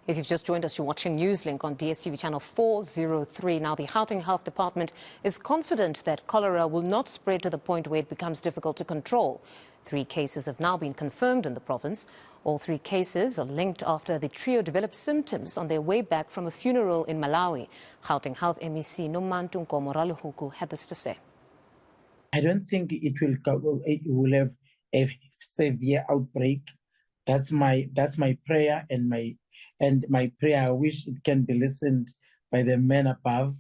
If you've just joined us, you're watching Newslink on DSTV channel 403. Now, the Gauteng Health Department is confident that cholera will not spread to the point where it becomes difficult to control. 3 cases have now been confirmed in the province. All 3 cases are linked after the trio developed symptoms on their way back from a funeral in Malawi. Gauteng Health MEC Nomantu Nkomoralehuku had this to say. I don't think it will have a severe outbreak. That's my prayer and my prayer. I wish it can be listened by the men above,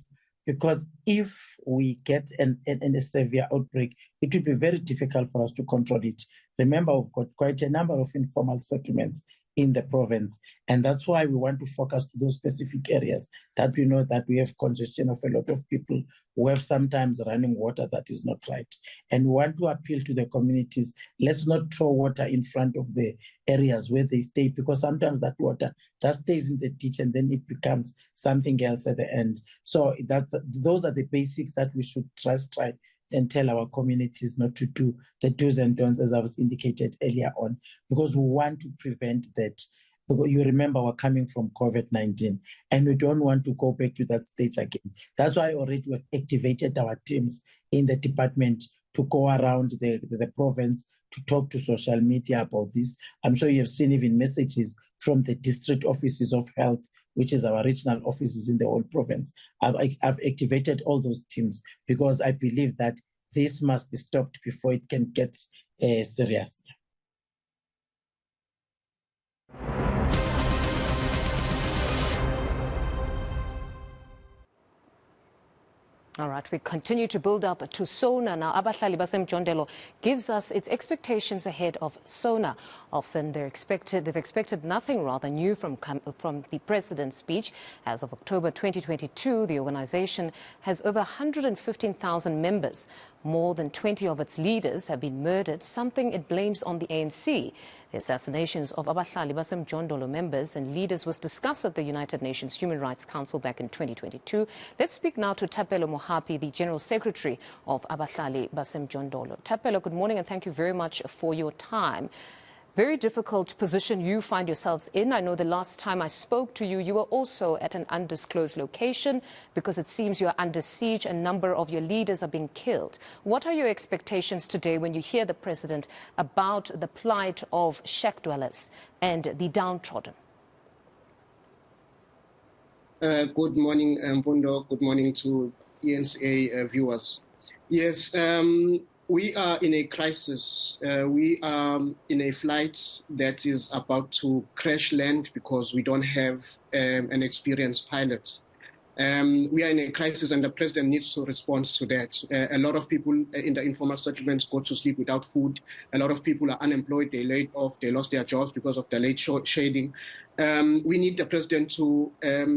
because if we get a severe outbreak, it will be very difficult for us to control it. Remember, we've got quite a number of informal settlements in the province, and that's why we want to focus to those specific areas that we know that we have congestion of a lot of people who have sometimes running water that is not right. And we want to appeal to the communities, let's not throw water in front of the areas where they stay, because sometimes that water just stays in the ditch and then it becomes something else at the end. So those are the basics that we should try and tell our communities not to do, the do's and don'ts, as I was indicated earlier on, because we want to prevent that. Because you remember, we're coming from COVID-19 and we don't want to go back to that stage again. That's why already we've activated our teams in the department to go around the province to talk to social media about this. I'm sure you have seen even messages from the district offices of health, which is our regional offices in the whole province. I've activated all those teams because I believe that this must be stopped before it can get serious. All right, we continue to build up to SONA. Now, Abahlali baseMjondolo gives us its expectations ahead of SONA. Often they've expected nothing rather new from the president's speech. As of October 2022, the organization has over 115,000 members. More than 20 of its leaders have been murdered, something it blames on the ANC. The assassinations of Abahlali baseMjondolo members and leaders was discussed at the United Nations Human Rights Council back in 2022. Let's speak now to Thapelo Mohapi, the General Secretary of Abahlali baseMjondolo. Thapelo, good morning and thank you very much for your time. Very difficult position you find yourselves in. I know the last time I spoke to you, you were also at an undisclosed location because it seems you're under siege. A number of your leaders are being killed. What are your expectations today when you hear the president about the plight of shack dwellers and the downtrodden? Good morning, Mfundo. Good morning to ENCA viewers. Yes. We are in a crisis. We are in a flight that is about to crash land because we don't have an experienced pilot. We are in a crisis and the president needs to respond to that. A lot of people in the informal settlements go to sleep without food. A lot of people are unemployed, they laid off, they lost their jobs because of the late shading. We need the president to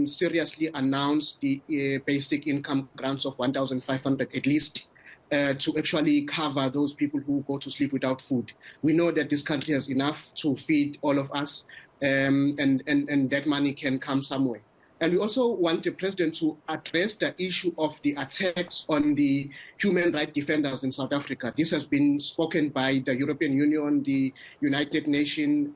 seriously announce the basic income grants of 1,500 at least. To actually cover those people who go to sleep without food. We know that this country has enough to feed all of us, and that money can come somewhere. And we also want the president to address the issue of the attacks on the human rights defenders in South Africa. This has been spoken by the European Union, the United Nations,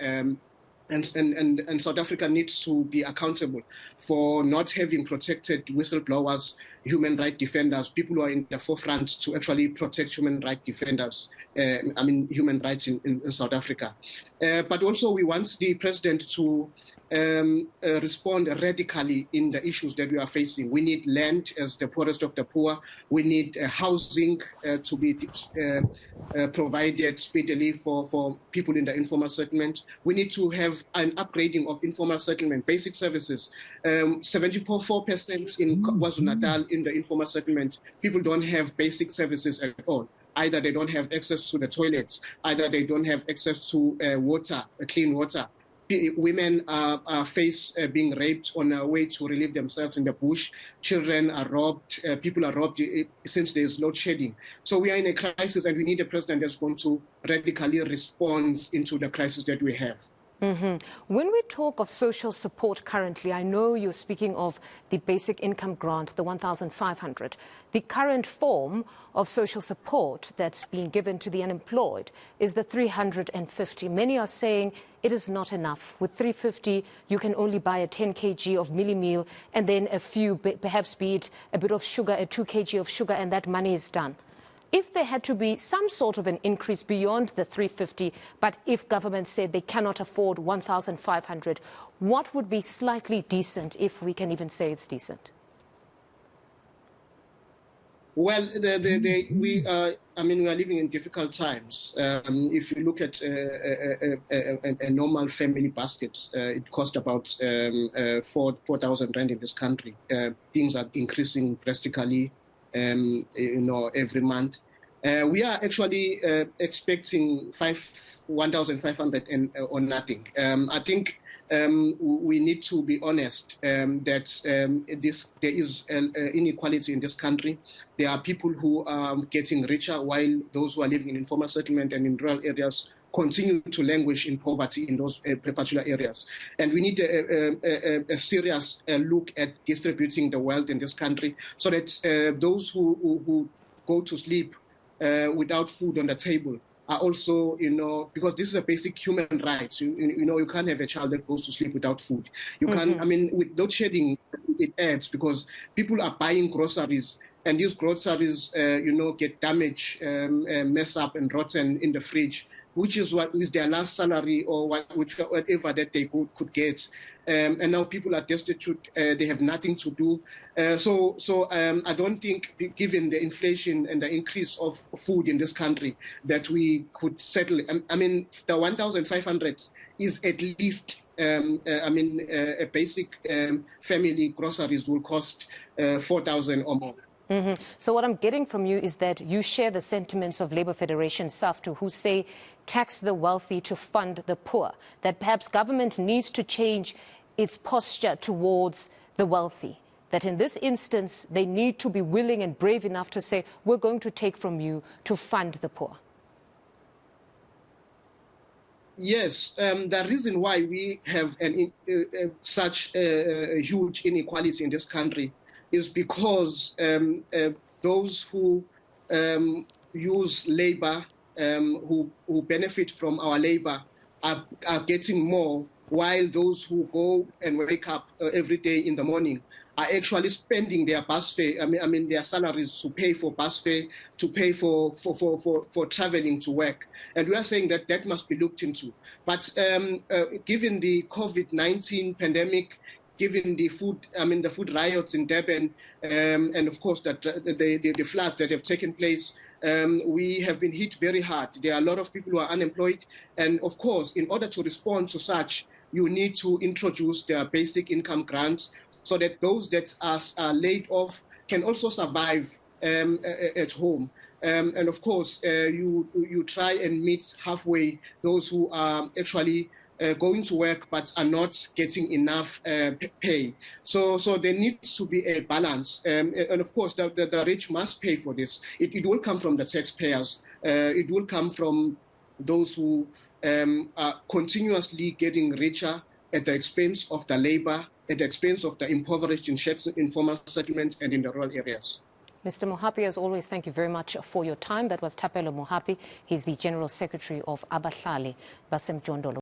and South Africa needs to be accountable for not having protected whistleblowers, human rights defenders, people who are in the forefront to actually protect human rights defenders, human rights in South Africa. But also we want the president to respond radically in the issues that we are facing. We need land as the poorest of the poor. We need housing to be provided speedily for people in the informal settlement. We need to have an upgrading of informal settlement, basic services. 74% in KwaZulu-Natal in the informal settlement, people don't have basic services at all. Either they don't have access to the toilets, either they don't have access to water, clean water. Women are being raped on their way to relieve themselves in the bush. Children are robbed. People are robbed since there's load shedding. So we are in a crisis and we need a president that's going to radically respond into the crisis that we have. When we talk of social support currently, I know you're speaking of the basic income grant, the 1,500. The current form of social support that's being given to the unemployed is the 350. Many are saying it is not enough. With 350, you can only buy a 10 kg of milli meal and then a few, perhaps be it a bit of sugar, a 2 kg of sugar, and that money is done. If there had to be some sort of an increase beyond the 350, but if government said they cannot afford 1,500, what would be slightly decent, if we can even say it's decent? Well, we are living in difficult times. If you look at a normal family basket, it costs about 4,000 rand in this country. Things are increasing drastically. Every month. We are actually expecting 1,500 or nothing. I think we need to be honest that there is inequality in this country. There are people who are getting richer while those who are living in informal settlement and in rural areas continue to languish in poverty in those particular areas. And we need a serious look at distributing the wealth in this country so that those who go to sleep without food on the table are also, because this is a basic human right. You can't have a child that goes to sleep without food. You can't, with load shedding, it adds because people are buying groceries and these groceries, get damaged, mess up and rotten in the fridge, which is what is their last salary or whatever that they could get. And now people are destitute. They have nothing to do. So I don't think, given the inflation and the increase of food in this country, that we could settle. The 1,500 is at least, a basic family groceries will cost 4,000 or more. So what I'm getting from you is that you share the sentiments of Labour Federation SAFTU, who say tax the wealthy to fund the poor, that perhaps government needs to change its posture towards the wealthy, that in this instance they need to be willing and brave enough to say, we're going to take from you to fund the poor. Yes, the reason why we have such a huge inequality in this country is because those who use labor, who benefit from our labor, are getting more, while those who go and wake up every day in the morning are actually spending their bus fare, their salaries to pay for bus fare, to pay for traveling to work. And we are saying that that must be looked into. But given the COVID-19 pandemic, given the food riots in Durban, and of course the floods that have taken place, we have been hit very hard. There are a lot of people who are unemployed. And of course, in order to respond to such, you need to introduce their basic income grants so that those that are laid off can also survive at home. And of course, you try and meet halfway those who are actually going to work but are not getting enough pay. So there needs to be a balance. And of course, the rich must pay for this. It will come from the taxpayers. It will come from those who are continuously getting richer at the expense of the labor, at the expense of the impoverished in informal settlement and in the rural areas. Mr. Mohapi, as always, thank you very much for your time. That was Thapelo Mohapi. He's the General Secretary of Abahlali, baseMjondolo.